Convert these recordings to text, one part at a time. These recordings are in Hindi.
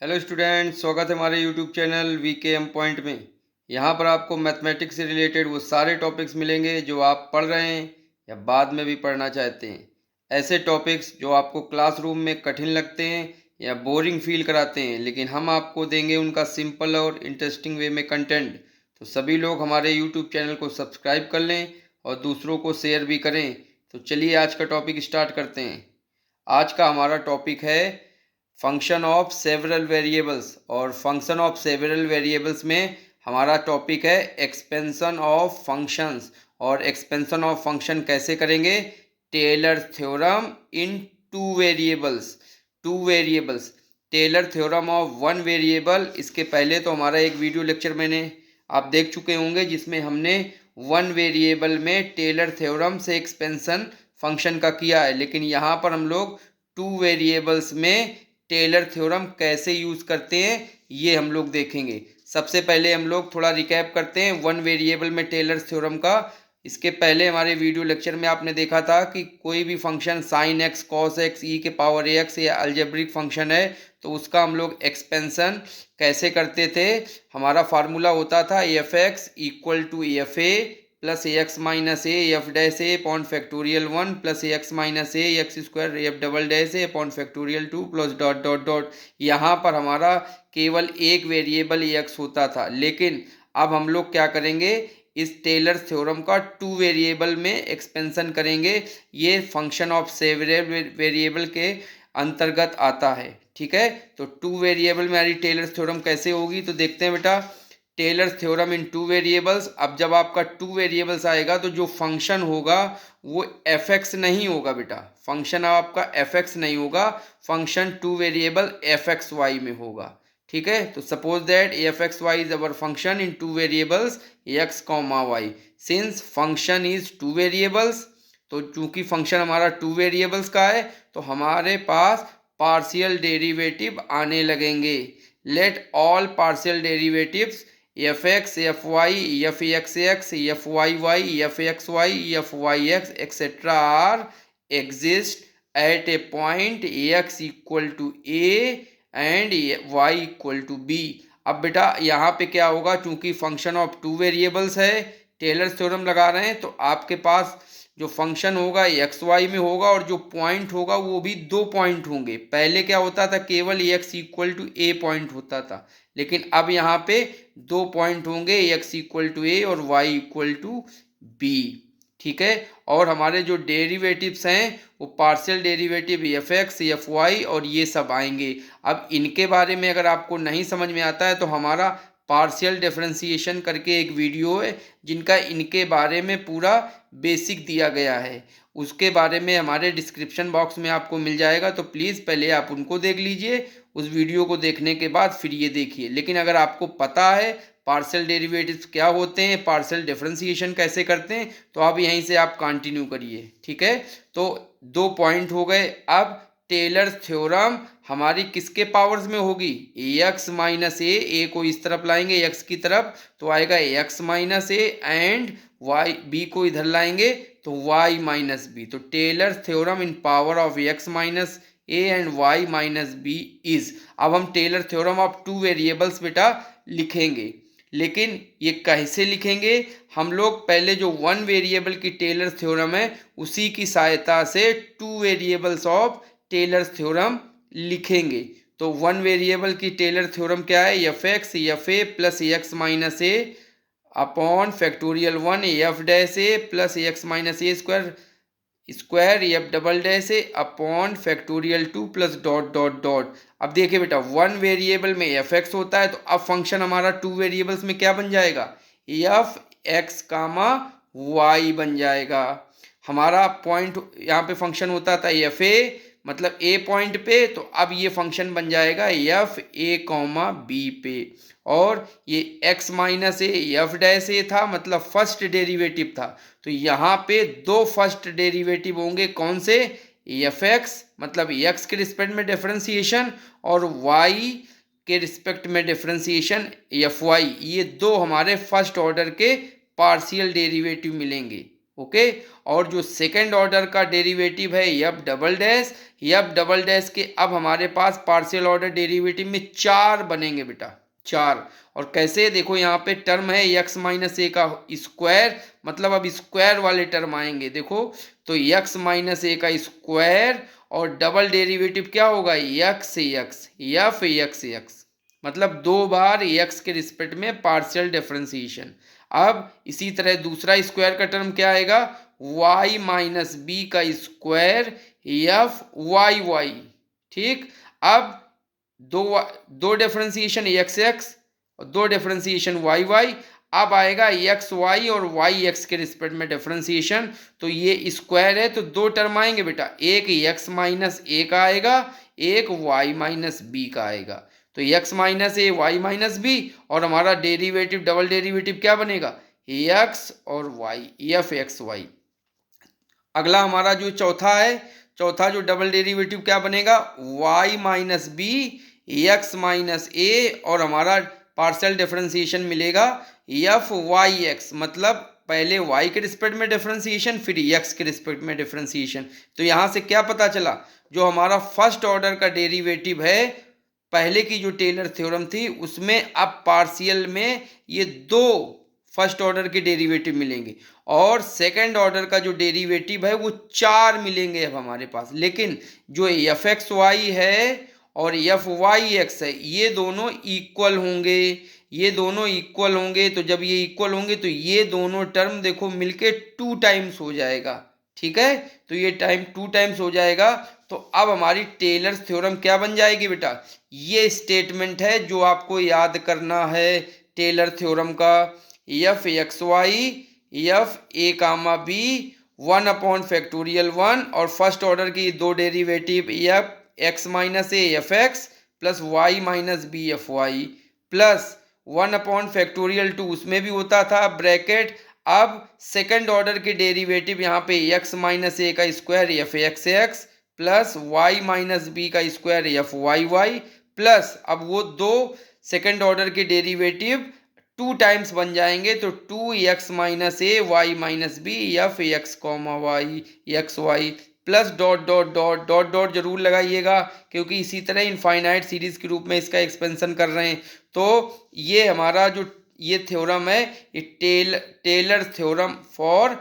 हेलो स्टूडेंट, स्वागत है हमारे यूट्यूब चैनल वीकेएम पॉइंट में। यहाँ पर आपको मैथमेटिक्स से रिलेटेड वो सारे टॉपिक्स मिलेंगे जो आप पढ़ रहे हैं या बाद में भी पढ़ना चाहते हैं। ऐसे टॉपिक्स जो आपको क्लासरूम में कठिन लगते हैं या बोरिंग फील कराते हैं, लेकिन हम आपको देंगे उनका सिंपल और इंटरेस्टिंग वे में कंटेंट। तो सभी लोग हमारे यूट्यूब चैनल को सब्सक्राइब कर लें और दूसरों को शेयर भी करें। तो चलिए आज का टॉपिक स्टार्ट करते हैं। आज का हमारा टॉपिक है फंक्शन ऑफ सेवरल वेरिएबल्स, और फंक्शन ऑफ सेवरल वेरिएबल्स में हमारा टॉपिक है एक्सपेंशन ऑफ फंक्शंस। और एक्सपेंशन ऑफ फंक्शन कैसे करेंगे? Taylor theorem in two variables Taylor theorem of one variable. इसके पहले तो हमारा एक वीडियो लेक्चर मैंने आप देख चुके होंगे जिसमें हमने वन वेरिएबल में टेलर थ्योरम से एक्सपेंशन फंक्शन का किया है, लेकिन यहाँ पर हम लोग टू वेरिएबल्स में टेलर थ्योरम कैसे यूज़ करते हैं ये हम लोग देखेंगे। सबसे पहले हम लोग थोड़ा रिकैप करते हैं वन वेरिएबल में टेलर थ्योरम का। इसके पहले हमारे वीडियो लेक्चर में आपने देखा था कि कोई भी function sine x cos x e के पावर ए एक्स या अलजेब्रिक फंक्शन है तो उसका हम लोग एक्सपेंशन कैसे करते थे। हमारा फार्मूला होता था f x equal to f a plus a x minus a f dash a upon factorial one plus a x minus a x square f double dash a upon factorial two plus dot dot dot. यहाँ पर हमारा केवल एक वेरिएबल एक्स होता था, लेकिन अब हम लोग क्या करेंगे, इस टेलर थ्योरम का टू वेरिएबल में एक्सपेंशन करेंगे। ये फंक्शन ऑफ सेवरल वेरिएबल के अंतर्गत आता है। ठीक है, तो टू वेरिएबल में हमारी टेलर थ्योरम कैसे होगी तो देखते हैं बेटा। Taylor theorem in two variables. अब जब आपका टू वेरिएबल्स आएगा तो जो फंक्शन होगा वो एफ एक्स नहीं होगा बेटा। फंक्शन आपका एफ एक्स नहीं होगा, function two variable f x y में होगा। ठीक है, तो suppose that f x y is our function in two variables x comma y. Since function is two variables, तो चूंकि फंक्शन हमारा टू वेरिएबल्स का है तो हमारे पास पार्शियल डेरिवेटिव आने लगेंगे। Let all partial derivatives f x f y f x x f y y f x y f y x etcetera are exist at a point x equal to a and y equal to b. अब बेटा यहाँ पे क्या होगा, चूंकि फंक्शन ऑफ टू वेरिएबल्स है, टेलर थ्योरम लगा रहे हैं, तो आपके पास जो फंक्शन होगा एक्स वाई में होगा और जो पॉइंट होगा वो भी दो पॉइंट होंगे। पहले क्या होता था, केवल x equal to a point होता था, लेकिन अब यहाँ पे दो पॉइंट होंगे, एक्स इक्वल टू ए और वाई इक्वल टू बी। ठीक है, और हमारे जो डेरिवेटिव्स हैं वो partial derivative f x f y और ये सब आएंगे। अब इनके बारे में अगर आपको नहीं समझ में आता है तो हमारा पार्शियल डिफरेंशिएशन करके एक वीडियो है जिनका इनके बारे में पूरा बेसिक दिया गया है, उसके बारे में हमारे डिस्क्रिप्शन बॉक्स में आपको मिल जाएगा। तो प्लीज़ पहले आप उनको देख लीजिए, उस वीडियो को देखने के बाद फिर ये देखिए। लेकिन अगर आपको पता है पार्शियल डेरिवेटिव्स क्या होते हैं, पार्शियल डिफरेंशिएशन कैसे करते हैं, तो आप यहीं से आप कंटिन्यू करिए। ठीक है, तो दो पॉइंट हो गए। अब टेलर थ्योरम हमारी किसके पावर्स में होगी, एक्स माइनस ए को इस तरफ लाएंगे एक्स की तरफ तो आएगा x minus a and y b को इधर लाएंगे तो वाई माइनस बी। तो Taylor theorem in power of x minus a and y minus b is. अब हम Taylor theorem of two variables बेटा लिखेंगे, लेकिन ये कैसे लिखेंगे, हम लोग पहले जो वन वेरिएबल की टेलर थ्योरम है उसी की सहायता से two variables of Taylor theorem लिखेंगे। तो वन वेरिएबल की टेलर थ्योरम क्या है, f x f a plus x minus a upon factorial one f dash a plus x minus a square square f double dash a upon factorial two plus dot dot dot. अब देखिए बेटा, वन वेरिएबल में एफ एक्स होता है तो अब फंक्शन हमारा टू वेरिएबल्स में क्या बन जाएगा, एफ एक्स कामा वाई बन जाएगा। हमारा पॉइंट यहाँ पे फंक्शन होता था एफ ए, मतलब ए पॉइंट पे, तो अब ये फंक्शन बन जाएगा एफ ए कॉमा बी पे। और ये x minus a f dash a था, मतलब फर्स्ट डेरिवेटिव था, तो यहाँ पे दो फर्स्ट डेरिवेटिव होंगे। कौन से, एफ एक्स मतलब एक्स के रिस्पेक्ट में डिफरेंशिएशन और वाई के रिस्पेक्ट में डिफरेंशिएशन एफ वाई, ये दो हमारे फर्स्ट ऑर्डर के पार्शियल डेरिवेटिव मिलेंगे। ओके। और जो सेकंड ऑर्डर का डेरिवेटिव है F double dash, F double dash के अब हमारे पास पार्शियल ऑर्डर डेरिवेटिव में 4 बनेंगे बेटा, 4। और कैसे, देखो यहाँ पे टर्म है एक्स माइनस ए का स्क्वायर, मतलब अब स्क्वायर वाले टर्म आएंगे, देखो तो एक्स माइनस ए का स्क्वायर और डबल डेरिवेटिव क्या होगा, x x F x x, मतलब 2 बार एक्स के रिस्पेक्ट में पार्शियल डिफरेंशिएशन। अब इसी तरह दूसरा स्क्वायर का टर्म क्या आएगा, y माइनस बी का स्क्वायर एफ वाई वाई, ठीक। अब दो डिफरेंशिएशन एक्स एक्स और दो डिफरेंशिएशन वाई वाई, अब आएगा एक्स वाई और वाई एक्स के रिस्पेक्ट में डिफरेंशिएशन। तो ये स्क्वायर है तो दो टर्म आएंगे बेटा, एक एक्स माइनस ए का आएगा, एक वाई माइनस बी का आएगा। तो x minus a y minus B, और हमारा डेरिवेटिव डबल डेरिवेटिव क्या बनेगा, एक्स और वाई एफ एक्स वाई। अगला हमारा जो चौथा है, चौथा जो डबल डेरिवेटिव क्या बनेगा, y minus b x minus a, और हमारा पार्शियल डिफरेंशिएशन मिलेगा एफ वाई एक्स, मतलब पहले y के रिस्पेक्ट में डिफरेंशिएशन फिर x के रिस्पेक्ट में डिफरेंशिएशन। तो यहाँ से क्या पता चला, जो हमारा फर्स्ट ऑर्डर का डेरिवेटिव है पहले की जो टेलर थ्योरम थी उसमें अब पार्शियल में ये दो फर्स्ट ऑर्डर के डेरिवेटिव मिलेंगे, और सेकंड ऑर्डर का जो डेरिवेटिव है वो 4 मिलेंगे अब हमारे पास। लेकिन जो एफ एक्स वाई है और एफ वाई एक्स है ये दोनों इक्वल होंगे, ये दोनों इक्वल होंगे। तो जब ये इक्वल होंगे तो ये दोनों टर्म देखो मिलके 2 टाइम्स हो जाएगा, ठीक है। तो ये टाइम 2 टाइम्स हो जाएगा। तो अब हमारी टेलर थ्योरम क्या बन जाएगी बेटा, ये स्टेटमेंट है जो आपको याद करना है टेलर थ्योरम का, f x y f a comma b 1/(1) और फर्स्ट ऑर्डर की दो derivative f x minus a f x plus y minus b f y plus 1/(2) उसमें भी होता था ब्रैकेट। अब सेकंड ऑर्डर के डेरिवेटिव यहाँ पे एक्स माइनस ए का square f x x plus y minus b का square f y y plus अब वो दो सेकंड ऑर्डर के डेरिवेटिव 2 टाइम्स बन जाएंगे। तो 2x minus a y minus b f x comma y x y plus dot dot dot dot dot जरूर लगाइएगा, क्योंकि इसी तरह इनफाइनाइट सीरीज के रूप में इसका एक्सपेंशन कर रहे हैं। तो ये हमारा जो ये थ्योरम है ये टेलर थ्योरम फॉर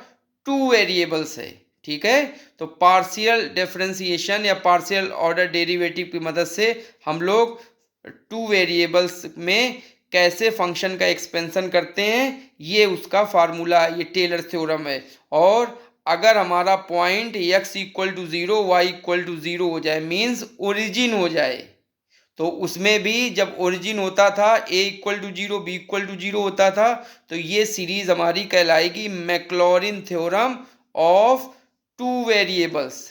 2 वेरिएबल्स है, ठीक है। तो पार्शियल डिफरेंशिएशन या पार्शियल ऑर्डर डेरिवेटिव की मदद से हम लोग 2 वेरिएबल्स में कैसे फंक्शन का एक्सपेंशन करते हैं ये उसका फार्मूला, ये टेलर थ्योरम है। और अगर हमारा point x equal to 0 y equal to 0 हो जाए, मीन्स ओरिजिन हो जाए, तो उसमें भी जब ओरिजिन होता था a equal to 0 b equal to 0 होता था, तो ये सीरीज हमारी कहलाएगी मैक्लॉरिन थ्योरम ऑफ 2 वेरिएबल्स,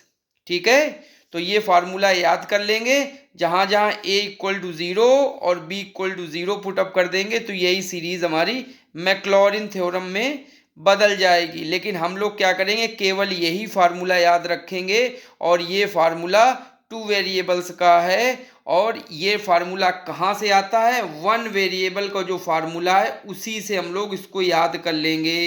ठीक है। तो ये फार्मूला याद कर लेंगे, जहां जहां a इक्वल टू 0 और b इक्वल टू 0 पुटअप कर देंगे तो यही सीरीज हमारी मैक्लॉरिन थ्योरम में बदल जाएगी। लेकिन हम लोग क्या करेंगे, केवल यही फार्मूला याद रखेंगे, और ये फार्मूला 2 वेरिएबल्स का है। और ये फार्मूला कहाँ से आता है, 1 वेरिएबल का जो फार्मूला है उसी से हम लोग इसको याद कर लेंगे।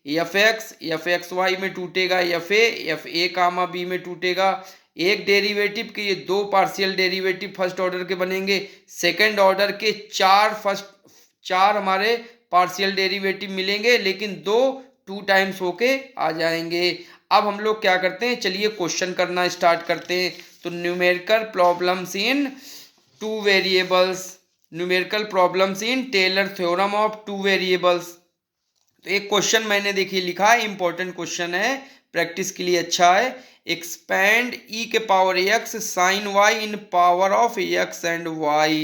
एफ एक्स वाई में टूटेगा एफ ए कामा बी में टूटेगा, एक डेरिवेटिव के ये दो पार्शियल डेरिवेटिव फर्स्ट ऑर्डर के बनेंगे, सेकंड ऑर्डर के 4 हमारे पार्शियल डेरिवेटिव मिलेंगे, लेकिन दो 2 टाइम्स होके आ जाएंगे। अब हम लोग क्या करते हैं, चलिए क्वेश्चन करना स्टार्ट करते हैं। तो numerical problems in 2 variables, numerical problems in Taylor theorem of 2 variables. तो एक क्वेश्चन मैंने देखिए लिखा है, इंपॉर्टेंट क्वेश्चन है, प्रैक्टिस के लिए अच्छा है। एक्सपैंड e के power x sine y in power of x and y।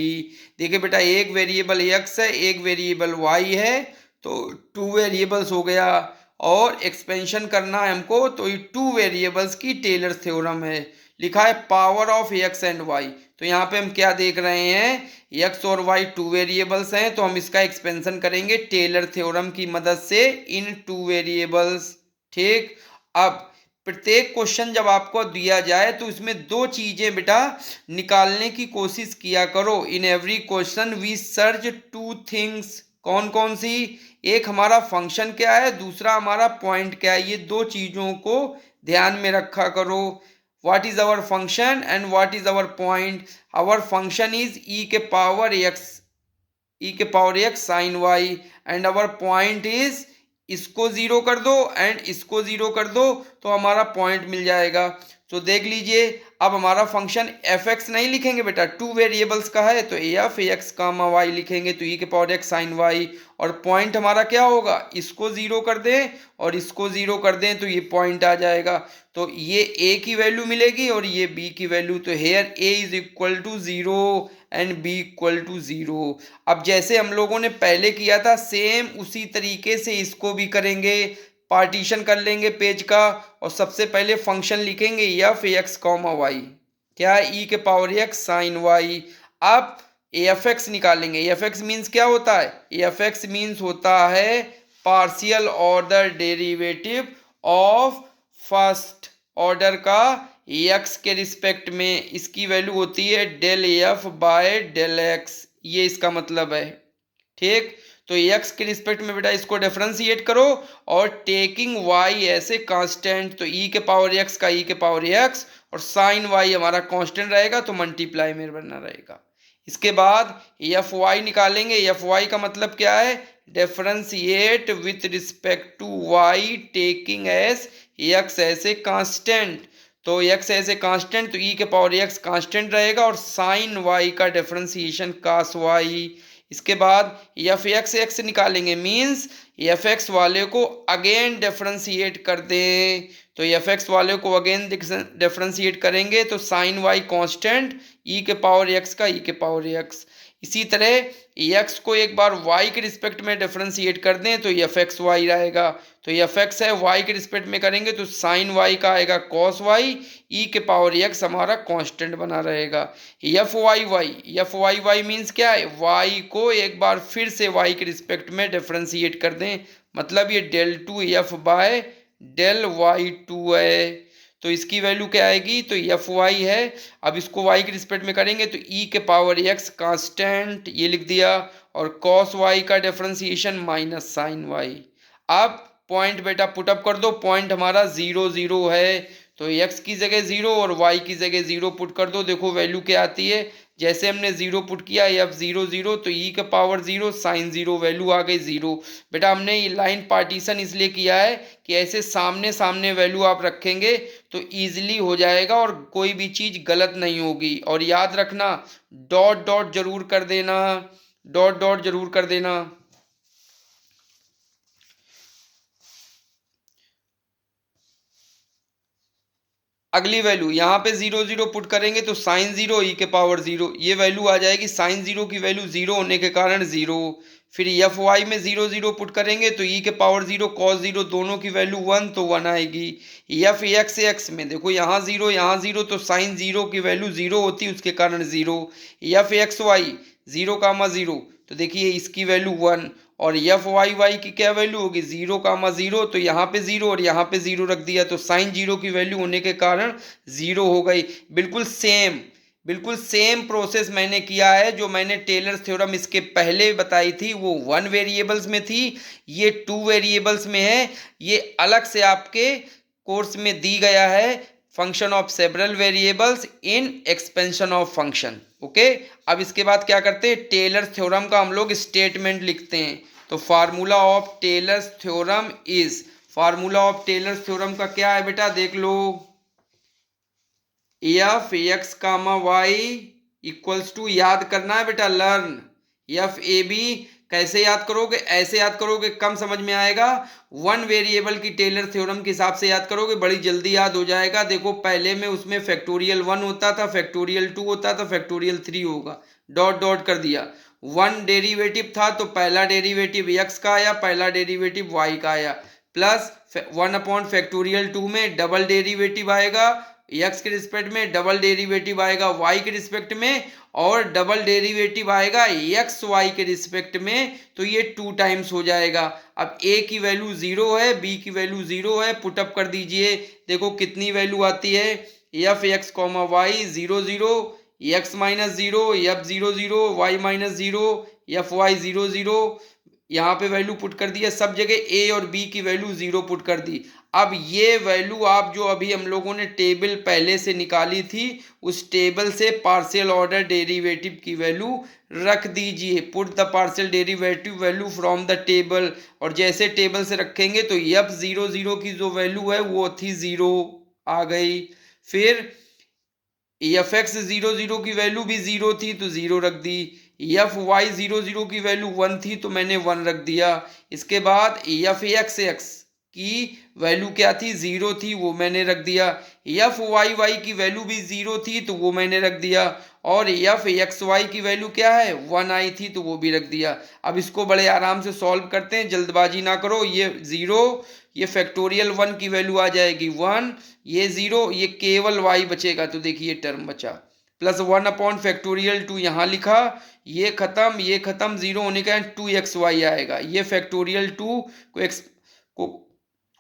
देखिए बेटा एक वेरिएबल x है, एक वेरिएबल y है, तो 2 वेरिएबल्स हो गया, और एक्सपेंशन करना है हमको, तो ये 2 वेरिएबल्स की टेलर थ्योरम है। लिखा है power of x and y, तो यहाँ पे हम क्या देख रहे हैं, x और y 2 वेरिएबल्स हैं, तो हम इसका एक्सपेंशन करेंगे टेलर थ्योरम की मदद से इन 2 वेरिएबल्स, ठीक। अब प्रत्येक क्वेश्चन जब आपको दिया जाए तो इसमें 2 चीजें बेटा निकालने की कोशिश किया करो। In every question we search 2 things, कौन कौन सी? एक हमारा फंक्शन क्या है, दूसरा हमारा पॉइंट क्या है। ये दो चीज़ों को ध्यान में रखा करो। What is our function and what is our point? Our function is e के power x sine y and our point is, इसको जीरो कर दो एंड इसको जीरो कर दो तो हमारा पॉइंट मिल जाएगा। तो देख लीजिए, अब हमारा फंक्शन एफ एक्स नहीं लिखेंगे बेटा, टू वेरिएबल्स का है, तो एफ एक्स कामा वाई लिखेंगे, तो ई के पावर एक्स साइन वाई। और पॉइंट हमारा क्या होगा, इसको जीरो कर दें और इसको जीरो कर दें तो ये पॉइंट आ जाएगा। तो ये ए की वैल्यू मिलेगी और ये बी की वैल्यू। तो here a is equal to zero and b equal to zero. अब जैसे हम लोगों ने पहले किया था सेम उसी तरीके से इसको भी करेंगे। पार्टीशन कर लेंगे पेज का और सबसे पहले फंक्शन लिखेंगे एफ एक्स कॉमा वाई, क्या है, ई के पावर एक्स साइन वाई। अब एफ एक्स निकालेंगे। एफ एक्स मीन्स क्या होता है? एफ एक्स मीन्स होता है partial order derivative of first order का एक्स के रिस्पेक्ट में। इसकी वैल्यू होती है del f by del x, ये इसका मतलब है। ठीक, तो एक्स के रिस्पेक्ट में बेटा इसको डिफरेंशिएट करो और टेकिंग वाई ऐसे कांस्टेंट, तो ई के पावर एक्स का ई के पावर एक्स और साइन वाई हमारा कांस्टेंट रहेगा, तो मल्टीप्लाई में बना रहेगा। इसके बाद एफ वाई निकालेंगे। एफ वाई का मतलब क्या है? Differentiate with respect to y taking as x as constant, तो एक्स ऐसे कांस्टेंट, तो ई के पावर एक्स कांस्टेंट रहेगा और साइन वाई का डिफरेंशिएशन कास वाई। इसके बाद एफ एक्स एक्स निकालेंगे, मीन्स एफ एक्स वाले को अगेन डिफरेंशिएट कर दें, तो एफ एक्स वाले को अगेन डिफरेंशिएट करेंगे तो साइन वाई कांस्टेंट, ई के पावर एक्स का ई के पावर एक्स। इसी तरह एक्स को एक बार वाई के रिस्पेक्ट में डिफरेंशिएट कर दें तो एफ एक्स वाई रहेगा, तो एफ एक्स है वाई के रिस्पेक्ट में करेंगे तो साइन वाई का आएगा कॉस वाई, ई के पावर एक्स हमारा कांस्टेंट बना रहेगा। एफ वाई वाई मीन्स क्या है? वाई को एक बार फिर से वाई के रिस्पेक्ट में डिफरेंशिएट कर दें, मतलब ये del two f by del y two है, तो इसकी वैल्यू क्या आएगी? तो एफ वाई है। अब इसको वाई के रिस्पेक्ट में करेंगे तो ई के पावर एक्स कांस्टेंट, ये लिख दिया, और कॉस वाई का डिफरेंशिएशन माइनस साइन वाई। अब पॉइंट बेटा पुटअप कर दो, पॉइंट हमारा जीरो जीरो है, तो एक्स की जगह जीरो और वाई की जगह जीरो पुट कर दो। देखो वैल्यू क्या आती है, जैसे हमने जीरो पुट किया एफ जीरो जीरो, तो ई का power zero sine zero, value आ गई जीरो। बेटा हमने ये लाइन पार्टीशन इसलिए किया है कि ऐसे सामने सामने वैल्यू आप रखेंगे तो ईजिली हो जाएगा और कोई भी चीज़ गलत नहीं होगी। और याद रखना डॉट डॉट जरूर कर देना, डॉट डॉट जरूर कर देना। अगली वैल्यू यहाँ पे जीरो जीरो पुट करेंगे तो साइन जीरो ई के पावर जीरो, ये वैल्यू आ जाएगी। साइन जीरो की वैल्यू जीरो होने के कारण जीरो। फिर एफ वाई में जीरो जीरो पुट करेंगे तो ई के पावर जीरो कॉस जीरो, दोनों की वैल्यू वन तो वन आएगी। एफ एक्स एक्स में देखो यहाँ जीरो तो साइन जीरो की वैल्यू जीरो होती है, उसके कारण zero. F x y zero comma zero, तो देखिए इसकी वैल्यू वन, और एफ वाई वाई की क्या वैल्यू होगी? जीरो कामा जीरो, तो यहाँ पे जीरो और यहाँ पे जीरो रख दिया, तो साइन जीरो की वैल्यू होने के कारण जीरो हो गई। बिल्कुल सेम प्रोसेस मैंने किया है जो मैंने टेलर्स थ्योरम इसके पहले बताई थी, वो वन वेरिएबल्स में थी, ये टू वेरिएबल्स में है। ये अलग से आपके कोर्स में दी गया है, function of several variables in expansion of function. Okay, अब इसके बाद क्या करते हैं, टेलर्स थ्योरम का हम लोग स्टेटमेंट लिखते हैं। तो formula of Taylor's theorem is, formula of Taylor's theorem का क्या है बेटा, देख लो, f x comma y equals to, याद करना है बेटा, लर्न एफ ए बी। कैसे याद करोगे? ऐसे याद करोगे, कम समझ में आएगा। वन वेरिएबल की टेलर थ्योरम के हिसाब से याद करोगे, बड़ी जल्दी याद हो जाएगा। देखो पहले में उसमें फैक्टोरियल वन होता था, फैक्टोरियल टू होता था, फैक्टोरियल थ्री होगा, डॉट डॉट कर दिया। वन डेरिवेटिव था तो पहला डेरिवेटिव एक्स का आया, पहला डेरिवेटिव वाई का आया, plus one upon factorial to में डबल डेरिवेटिव आएगा, एक्स के रिस्पेक्ट में डबल डेरिवेटिव आएगा वाई के रिस्पेक्ट में, और डबल डेरिवेटिव आएगा एक्स वाई के रिस्पेक्ट में, तो ये टू टाइम्स हो जाएगा। अब ए की वैल्यू जीरो है, बी की वैल्यू जीरो है, पुटअप कर दीजिए, देखो कितनी वैल्यू आती है, f x comma y zero zero, x minus zero, f zero zero, y minus zero, f y zero zero, यहाँ पे वैल्यू पुट कर दिया, सब जगह ए और बी की वैल्यू 0 पुट कर दी। अब ये वैल्यू आप जो अभी हम लोगों ने टेबल पहले से निकाली थी उस टेबल से पार्शियल ऑर्डर डेरिवेटिव की वैल्यू रख दीजिए। Put the partial derivative value from the table, और जैसे टेबल से रखेंगे तो f00 की जो वैल्यू है वो थी 0 आ गई। फिर f(x)00 की वैल्यू भी 0 थी तो 0 रख दी। fy00 की वैल्यू 1 थी तो मैंने 1 रख दिया। इसके बाद f(x)x की वैल्यू क्या थी, 0 थी, वो मैंने रख दिया। fyy की वैल्यू भी 0 थी तो वो मैंने रख दिया। और fxy की वैल्यू क्या है, 1 आई थी तो वो भी रख दिया। अब इसको बड़े आराम से सॉल्व करते हैं, जल्दबाजी ना करो। ये 0, ये फैक्टोरियल 1 की वैल्यू आ जाएगी 1, ये 0, ये केवल y बचेगा तो देखिए टर्म बचा, प्लस 1 अपॉन फैक्टोरियल 2 यहाँ लिखा, ये खत्म, ये खत्म, 0 होने का 2xy आएगा। ये फैक्टोरियल 2 को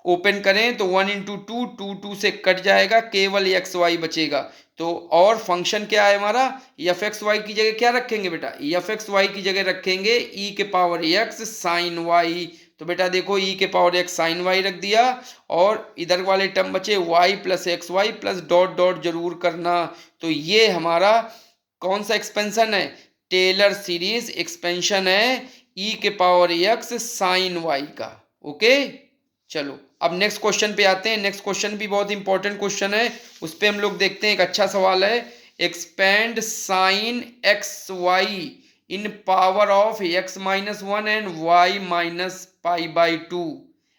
ओपन करें तो 1 इंटू 2, 2 से कट जाएगा, केवल एक्स वाई बचेगा। तो और फंक्शन क्या है हमारा, एफ एक्स वाई की जगह क्या रखेंगे बेटा, एफ एक्स वाई की जगह रखेंगे ई के पावर एक्स साइन वाई। तो बेटा देखो ई के पावर एक्स साइन वाई रख दिया, और इधर वाले टर्म बचे y plus x y plus dot dot जरूर करना। तो ये हमारा कौन सा एक्सपेंशन है, टेलर सीरीज एक्सपेंशन है ई के पावर एक्स साइन वाई का। ओके, चलो अब नेक्स्ट क्वेश्चन पे आते हैं। नेक्स्ट क्वेश्चन भी बहुत इंपॉर्टेंट क्वेश्चन है, उस पर हम लोग देखते हैं। एक अच्छा सवाल है, expand sine x y in power of x-1 and y-π/2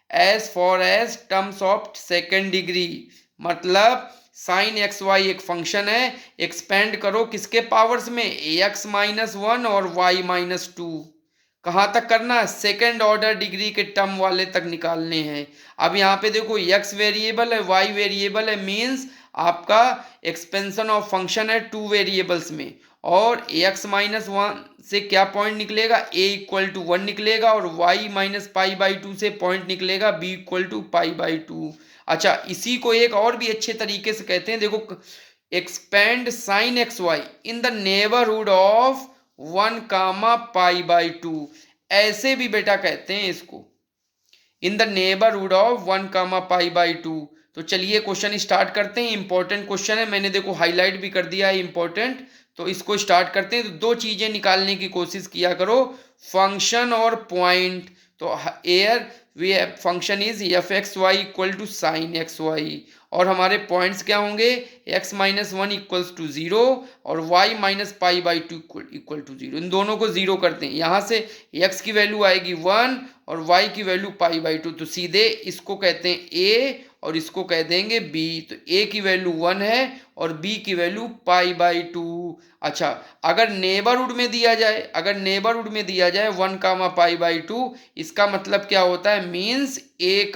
as far as terms of second degree. मतलब साइन एक्स वाई एक फंक्शन है, एक्सपेंड करो किसके पावर्स में, x-1 और y-2। कहाँ तक करना है, सेकेंड ऑर्डर डिग्री के टर्म वाले तक निकालने हैं। अब यहाँ पे देखो x वेरिएबल है, y वेरिएबल है, मीन्स आपका एक्सपेंशन ऑफ फंक्शन है 2 वेरिएबल्स में, और x-1 से क्या पॉइंट निकलेगा, a = 1 निकलेगा, और y-π/2 से पॉइंट निकलेगा b = π/2। अच्छा, इसी को एक और भी अच्छे तरीके से कहते हैं, देखो, expand sine x y in the neighbourhood of 1, π/2, ऐसे भी बेटा कहते हैं इसको, इन द नेबरहुड ऑफ 1, π/2। तो चलिए क्वेश्चन स्टार्ट करते हैं। इंपॉर्टेंट क्वेश्चन है, मैंने देखो हाईलाइट भी कर दिया है इंपॉर्टेंट। तो इसको स्टार्ट करते हैं। तो दो चीजें निकालने की कोशिश किया करो, फंक्शन और पॉइंट। तो here we function is f(x,y) = sin xy, और हमारे पॉइंट्स क्या होंगे, x-1 = 0 और y-π/2 = 0। इन दोनों को 0 करते हैं, यहाँ से x की वैल्यू आएगी 1 और y की वैल्यू π/2। तो सीधे इसको कहते हैं a और इसको कह देंगे b। तो a की वैल्यू 1 है और b की वैल्यू π/2। अच्छा, अगर नेबरहुड में दिया जाए, अगर नेबरहुड में दिया जाए 1, π/2, इसका मतलब क्या होता है, मीन्स a,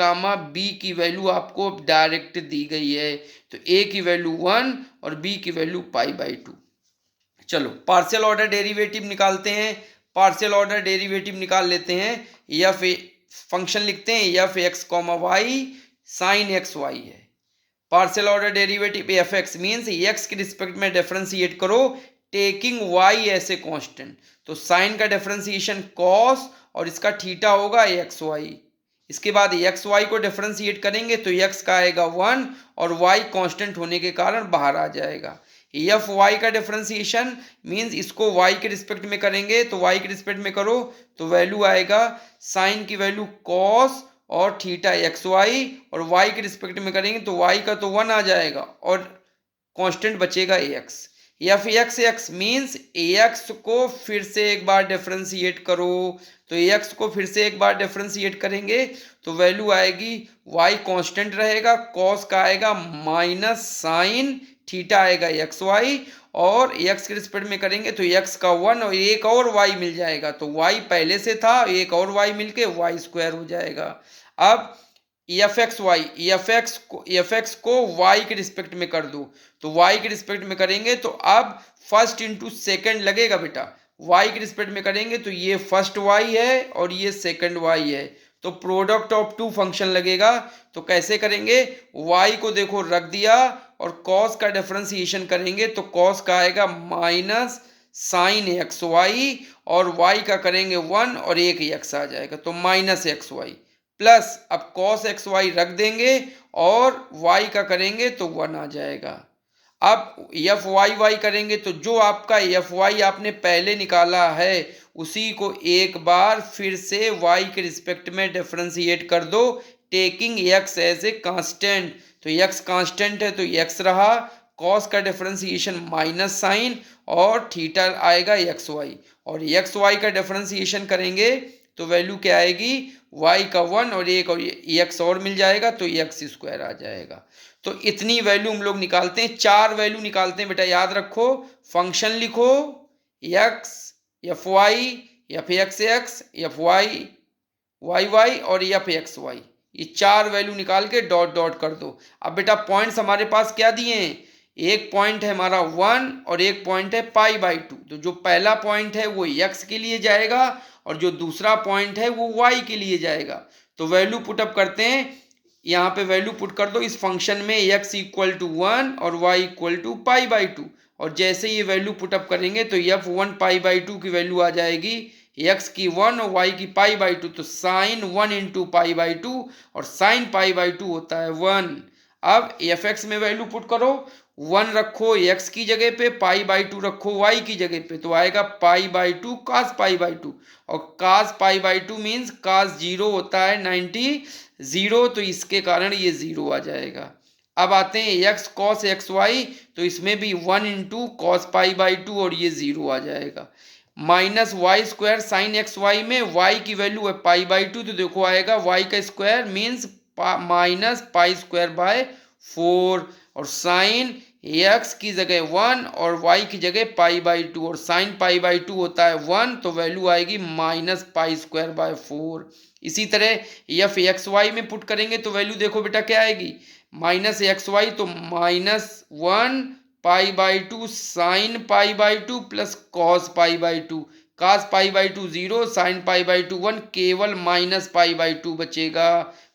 b की वैल्यू आपको डायरेक्ट दी गई है। तो a की वैल्यू 1 और b की वैल्यू π/2। चलो पार्शियल ऑर्डर डेरिवेटिव निकालते हैं। पार्शियल ऑर्डर डेरिवेटिव निकाल लेते हैं। एफ फंक्शन लिखते हैं f(x, y) sine x y है। Partial order derivative f x means x के रिस्पेक्ट में डिफरेंशिएट करो taking y as a constant. तो साइन का डिफरेंशिएशन cos और इसका थीटा होगा एक्स वाई। इसके बाद एक्स वाई को डिफरेंशिएट करेंगे तो x का आएगा 1 और y कांस्टेंट होने के कारण बाहर आ जाएगा। एफ वाई का डिफरेंशिएशन मीन्स इसको y के रिस्पेक्ट में करेंगे, तो y के रिस्पेक्ट में करो तो वैल्यू आएगा साइन की वैल्यू cos और थीटा एक्स वाई, और y के रिस्पेक्ट में करेंगे तो y का तो 1 आ जाएगा और कांस्टेंट बचेगा ax। F x x means ax को फिर से एक बार डिफरेंशिएट करो, तो ax को फिर से एक बार डिफरेंशिएट करेंगे तो वैल्यू आएगी y कांस्टेंट रहेगा, cos का आएगा माइनस साइन, थीटा आएगा एक्स वाई, और x के रिस्पेक्ट में करेंगे तो x का 1 और एक और y मिल जाएगा। तो y पहले से था, एक और y मिलके y² हो जाएगा। अब एफ एक्स को y के रिस्पेक्ट में कर दो, तो y के रिस्पेक्ट में करेंगे तो अब फर्स्ट इंटू सेकेंड लगेगा बेटा। y के रिस्पेक्ट में करेंगे तो ये फर्स्ट y है और ये सेकेंड y है, तो प्रोडक्ट ऑफ टू फंक्शन लगेगा। तो कैसे करेंगे, y को देखो रख दिया और cos का डिफरेंशिएशन करेंगे तो cos का आएगा माइनस साइन एक्स वाई, और y का करेंगे 1 और एक x आ जाएगा तो माइनस एक्स वाई प्लस अब cos एक्स वाई रख देंगे और y का करेंगे तो 1 आ जाएगा। अब एफ वाई वाई करेंगे तो जो आपका एफ वाई आपने पहले निकाला है उसी को एक बार फिर से y के रिस्पेक्ट में डिफरेंशिएट कर दो, taking x as a constant. तो x कांस्टेंट है तो x रहा, cos का डिफरेंशिएशन माइनस साइन और थीटा आएगा एक्स वाई, और एक्स वाई का डिफरेंशिएशन करेंगे तो वैल्यू क्या आएगी y का 1 और एक और x और मिल जाएगा तो एक्स स्क्वायर आ जाएगा। तो इतनी वैल्यू हम लोग निकालते हैं, 4 वैल्यू निकालते हैं बेटा, याद रखो। फंक्शन लिखो x, f y, f x x, f y y y और एफ एक्स वाई, ये 4 वैल्यू निकाल के डॉट डॉट कर दो। अब बेटा पॉइंट्स हमारे पास क्या दिए हैं, एक पॉइंट है हमारा 1 और एक पॉइंट है पाई बाई 2। तो जो पहला पॉइंट है वो x के लिए जाएगा और जो दूसरा पॉइंट है वो y के लिए जाएगा। तो वैल्यू पुटअप करते हैं, यहाँ पे वैल्यू पुट कर दो इस फंक्शन में, x इक्वल टू 1 और y equal to pi by 2, और जैसे ये वैल्यू पुटअप करेंगे तो एफ 1 पाई बाई 2 की वैल्यू आ जाएगी x की 1 और y की पाई बाई 2, तो साइन 1 इंटू पाई बाई 2 और साइन पाई बाई 2 होता है 1। अब एफ एक्स में वैल्यू पुट करो, 1 रखो x की जगह पे, पाई बाई 2 रखो y की जगह पे, तो आएगा पाई बाई 2 कास पाई बाई 2, और कास पाई बाई 2 मीन्स कास 0 होता है 90 0, तो इसके कारण ये 0 आ जाएगा। अब आते हैं x cos एक्स वाई, तो इसमें भी 1 इंटू कॉस पाई बाई 2 और ये 0 आ जाएगा। Minus y square sine x y में y की वैल्यू है पाई बाई 2, तो देखो आएगा y का square means minus pi square by 4, और साइन x की जगह 1 और y की जगह पाई बाई 2, और साइन पाई बाई 2 होता है 1, तो वैल्यू आएगी माइनस पाई स्क्वायर बाय 4। इसी तरह एफ एक्स वाई में पुट करेंगे तो वैल्यू देखो बेटा क्या आएगी, माइनस एक्स वाई तो minus 1 pi by 2 sine pi by 2 plus cos pi by 2, cos pi by 2 0, sine pi by 2 1, केवल माइनस पाई बाई 2 बचेगा,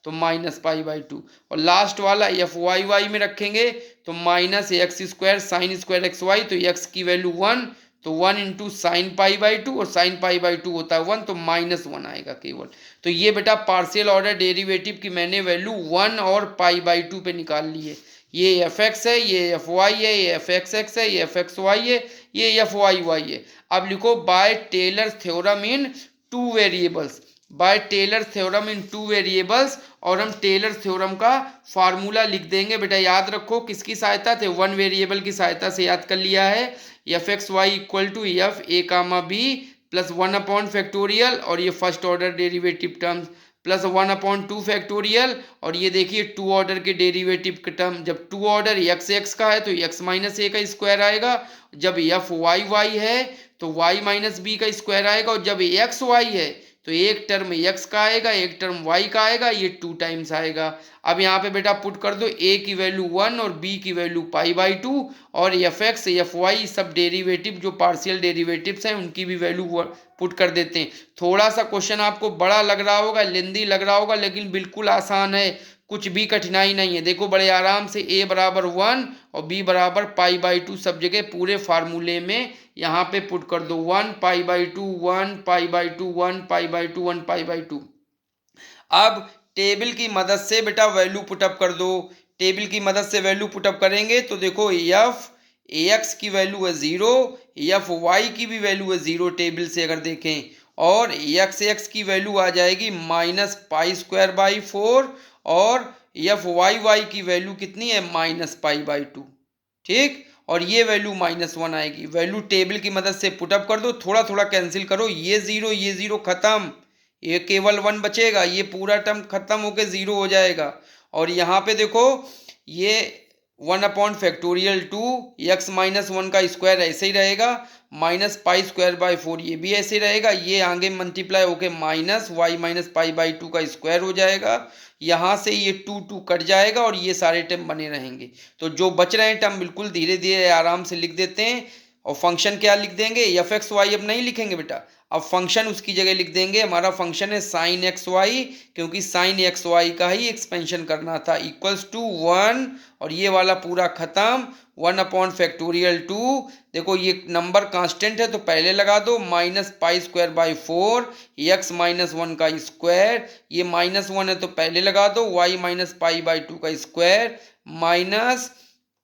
तो माइनस पाई बाई 2। और लास्ट वाला एफ वाई वाई में रखेंगे तो minus x square sine square x y, तो एक्स की वैल्यू 1, तो 1 इंटू साइन पाई बाई 2 और साइन पाई बाई 2 होता है 1, तो माइनस 1 आएगा केवल। तो ये बेटा पार्शियल ऑर्डर डेरिवेटिव की मैंने वैल्यू 1 और पाई बाई 2 पे निकाल ली है। ये एफ एक्स है, ये एफ वाई है, ये एफ एक्स एक्स है, ये एफ एक्स वाई है, ये एफ वाई वाई है। अब लिखो by Taylor theorem in 2 variables, by Taylor theorem in 2 variables, और हम टेलर थ्योरम का फार्मूला लिख देंगे बेटा, याद रखो किसकी सहायता से, 1 वेरिएबल की सहायता से याद कर लिया है। F x y equal to f a comma b plus 1 upon factorial, और ये first order derivative terms plus 1 upon 2 factorial, और ये देखिए 2 ऑर्डर के डेरिवेटिव का टर्म, जब 2 ऑर्डर एक्स एक्स का है तो एक्स माइनस ए का स्क्वायर आएगा, जब एफ वाई वाई है तो वाई माइनस बी का स्क्वायर आएगा, और जब एक्स वाई है तो एक टर्म x का आएगा एक टर्म y का आएगा, ये 2 टाइम्स आएगा। अब यहाँ पे बेटा पुट कर दो a की वैल्यू 1 और b की वैल्यू पाई बाई 2, और एफ एक्स एफ वाई सब डेरिवेटिव जो पार्शियल डेरिवेटिव्स हैं उनकी भी वैल्यू पुट कर देते हैं। थोड़ा सा क्वेश्चन आपको बड़ा लग रहा होगा, लेंदी लग रहा होगा, लेकिन बिल्कुल आसान है, कुछ भी कठिनाई नहीं है। देखो बड़े आराम से a बराबर 1 और b बराबर पाई बाई 2 सब जगह पूरे फार्मूले में यहाँ पे पुट कर दो, 1 pi by 2 1 pi by 2 1 pi by 2 1 pi by 2। अब टेबल की मदद से बेटा वैल्यू पुटअप कर दो, टेबल की मदद से वैल्यू पुटअप करेंगे तो देखो एफ एक्स की वैल्यू है 0, एफ वाई की भी वैल्यू है 0 टेबल से अगर देखें, और एक्स की वैल्यू आ जाएगी माइनस पाई स्क्वायर बाई 4, और एफ वाई वाई की वैल्यू कितनी है माइनस पाई बाई 2, ठीक, और ये वैल्यू माइनस 1 आएगी। वैल्यू टेबल की मदद से पुटअप कर दो, थोड़ा थोड़ा कैंसिल करो, ये 0 खत्म, ये केवल 1 बचेगा, ये पूरा टर्म खत्म होके 0 हो जाएगा। और यहाँ पे देखो ये 1 अपॉन फैक्टोरियल 2 एक्स माइनस 1 का स्क्वायर ऐसे ही रहेगा, माइनस पाई स्क्वायर बाई 4 ये भी ऐसे रहेगा, ये आगे मल्टीप्लाई होके minus y minus pi by 2 का स्क्वायर हो जाएगा, यहाँ से ये 2 कट जाएगा और ये सारे टर्म बने रहेंगे। तो जो बच रहे हैं टर्म बिल्कुल धीरे धीरे आराम से लिख देते हैं। और फंक्शन क्या लिख देंगे, एफ एक्स वाई अब नहीं लिखेंगे बेटा, अब फंक्शन उसकी जगह लिख देंगे, हमारा फंक्शन है साइन एक्स वाई, क्योंकि साइन एक्स वाई का ही एक्सपेंशन करना था, इक्वल्स टू 1 और ये वाला पूरा खत्म 1/2। देखो ये नंबर कांस्टेंट है तो पहले लगा दो, -π²/4 x-1 का स्क्वायर, ये -1 है तो पहले लगा दो, y-π/2 का square minus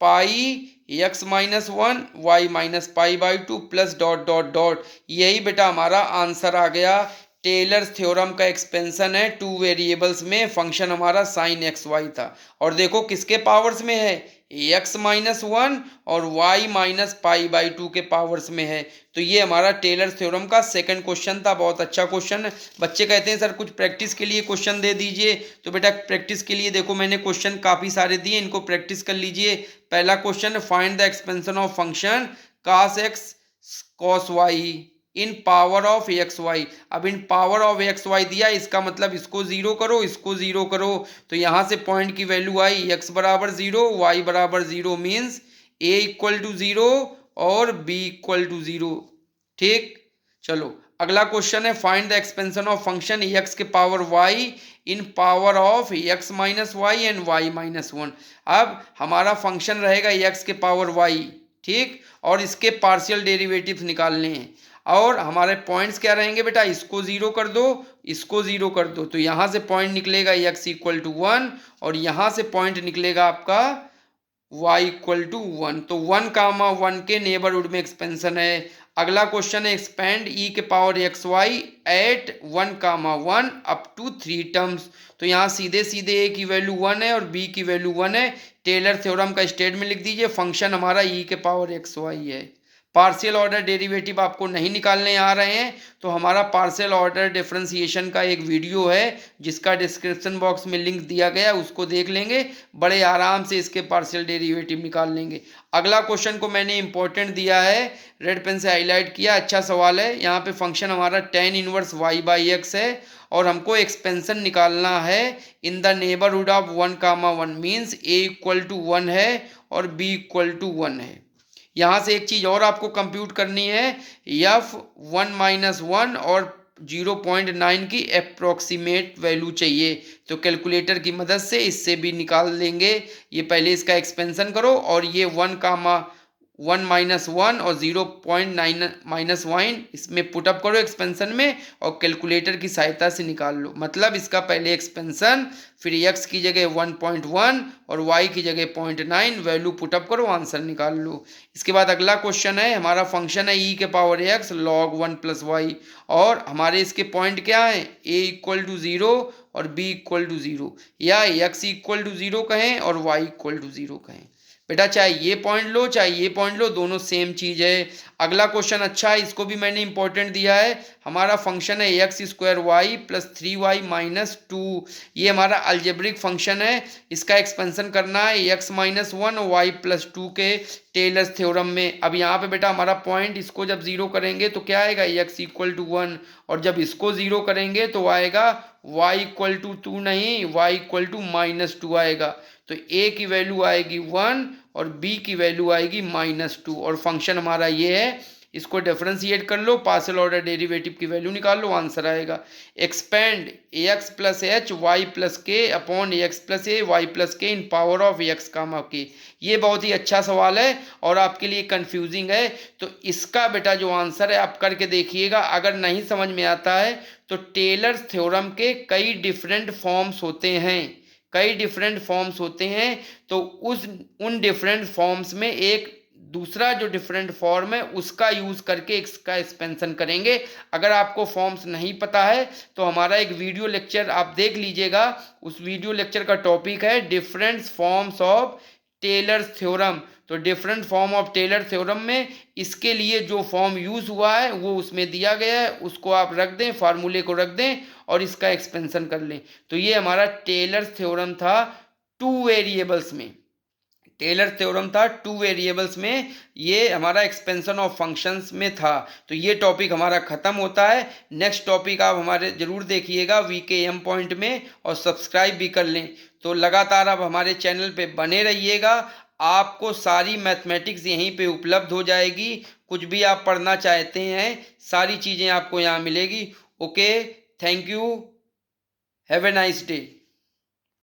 pi x-1 y-π/2 plus dot dot dot, यही बेटा हमारा आंसर आ गया। टेलर्स थ्योरम का एक्सपेंशन है टू वेरिएबल्स में, फंक्शन हमारा साइन एक्स वाई था, और देखो किसके पावर्स में है, x-1 और y-π/2 के पावर्स में है। तो ये हमारा टेलर्स थ्योरम का सेकंड क्वेश्चन था, बहुत अच्छा क्वेश्चन है। बच्चे कहते हैं सर कुछ प्रैक्टिस के लिए क्वेश्चन दे दीजिए, तो बेटा प्रैक्टिस के लिए देखो मैंने क्वेश्चन काफ़ी सारे दिए, इनको प्रैक्टिस कर लीजिए। पहला question, find the expansion of function cos x cos y in power of x y. अब in power of x y दिया, इसका मतलब इसको जीरो करो, इसको जीरो करो, तो यहाँ से पॉइंट की वैल्यू आई x बराबर 0 y बराबर 0 मीन्स a इक्वल टू 0 और b इक्वल टू 0। ठीक, चलो अगला क्वेश्चन है, find the expansion of function x के power y in power of x-y and y-1। अब हमारा फंक्शन रहेगा x के पावर y, ठीक, और इसके पार्शियल डेरिवेटिव्स निकालने हैं, और हमारे पॉइंट्स क्या रहेंगे बेटा, इसको जीरो कर दो, इसको जीरो कर दो, तो यहाँ से पॉइंट निकलेगा x इक्वल टू 1 और यहाँ से पॉइंट निकलेगा आपका y इक्वल टू 1, तो 1,1 के नेबरहुड में एक्सपेंशन है। अगला क्वेश्चन है, एक्सपेंड e के power x y at 1,1 up to 3 terms. तो यहाँ सीधे सीधे a की वैल्यू 1 है और b की वैल्यू 1 है, टेलर थ्योरम का स्टेटमेंट लिख दीजिए, फंक्शन हमारा e के पावर एक्स वाई है। पार्शियल ऑर्डर डेरिवेटिव आपको नहीं निकालने आ रहे हैं, तो हमारा पार्शियल ऑर्डर डिफरेंशिएशन का एक वीडियो है जिसका डिस्क्रिप्शन बॉक्स में लिंक दिया गया है, उसको देख लेंगे, बड़े आराम से इसके पार्शियल डेरिवेटिव निकाल लेंगे। अगला क्वेश्चन को मैंने इंपॉर्टेंट दिया है, रेड पेन से हाईलाइट किया, अच्छा सवाल है। यहाँ पे फंक्शन हमारा tan इनवर्स y/x है और हमको एक्सपेंशन निकालना है in the neighbourhood of 1,1 means a equal to 1 है और b इक्वल टू 1 है। यहाँ से एक चीज़ और आपको कंप्यूट करनी है, f1-1 और 0.9 की अप्रोक्सीमेट वैल्यू चाहिए, तो कैलकुलेटर की मदद से इससे भी निकाल लेंगे। ये पहले इसका एक्सपेंशन करो और ये 1,1 और 0.9-1 इसमें पुटअप करो एक्सपेंशन में और कैलकुलेटर की सहायता से निकाल लो। मतलब इसका पहले एक्सपेंशन, फिर x की जगह 1.1 और y की जगह 0.9 वैल्यू पुटअप करो, आंसर निकाल लो। इसके बाद अगला क्वेश्चन है, हमारा फंक्शन है e के पावर x log 1 + y, और हमारे इसके पॉइंट क्या है, a इक्वल टू 0 और b इक्वल टू 0, या x इक्वल टू 0 कहें और y इक्वल टू 0 कहें। बेटा चाहे ये पॉइंट लो चाहे ये पॉइंट लो, दोनों सेम चीज़ है। अगला क्वेश्चन अच्छा है, इसको भी मैंने इंपॉर्टेंट दिया है, हमारा फंक्शन है x² y + 3y - 2, ये हमारा अलजेब्रिक फंक्शन है, इसका एक्सपेंशन करना है x-1 और y + 2 के टेलर्स थ्योरम में। अब यहाँ पे बेटा हमारा पॉइंट, इसको जब जीरो करेंगे तो क्या आएगा, x इक्वल टू 1, और जब इसको जीरो करेंगे तो आएगा y इक्वल टू 2 नहीं, y इक्वल टू -2 आएगा, तो a की वैल्यू आएगी 1 और b की वैल्यू आएगी -2, और फंक्शन हमारा ये है, इसको डिफरेंशिएट कर लो, पार्शियल ऑर्डर डेरिवेटिव की वैल्यू निकाल लो, आंसर आएगा। Expand ax + h y + k upon ax + a y + k in power of x, k। ये बहुत ही अच्छा सवाल है और आपके लिए कंफ्यूजिंग है, तो इसका बेटा जो आंसर है आप करके देखिएगा। अगर नहीं समझ में आता है तो टेलर्स थ्योरम के कई डिफरेंट फॉर्म्स होते हैं, कई डिफरेंट फॉर्म्स होते हैं, तो उन डिफरेंट फॉर्म्स में एक दूसरा जो डिफरेंट फॉर्म है उसका यूज़ करके इसका एक्सपेंशन करेंगे। अगर आपको फॉर्म्स नहीं पता है तो हमारा एक वीडियो लेक्चर आप देख लीजिएगा, उस वीडियो लेक्चर का टॉपिक है different forms of Taylor's theorem. तो different form of Taylor theorem में इसके लिए जो फॉर्म यूज़ हुआ है वो उसमें दिया गया है, उसको आप रख दें, फार्मूले को रख दें और इसका एक्सपेंशन कर लें। तो ये हमारा टेलर थ्योरम था 2 वेरिएबल्स में, टेलर थ्योरम था 2 वेरिएबल्स में, ये हमारा एक्सपेंशन ऑफ फंक्शंस में था। तो ये टॉपिक हमारा ख़त्म होता है। नेक्स्ट टॉपिक आप हमारे ज़रूर देखिएगा VKM पॉइंट में, और सब्सक्राइब भी कर लें। तो लगातार आप हमारे चैनल पे बने रहिएगा। आपको सारी मैथमेटिक्स यहीं पे उपलब्ध हो जाएगी। कुछ भी आप पढ़ना चाहते हैं सारी चीज़ें आपको यहाँ मिलेगी। Okay, thank you, have a nice day.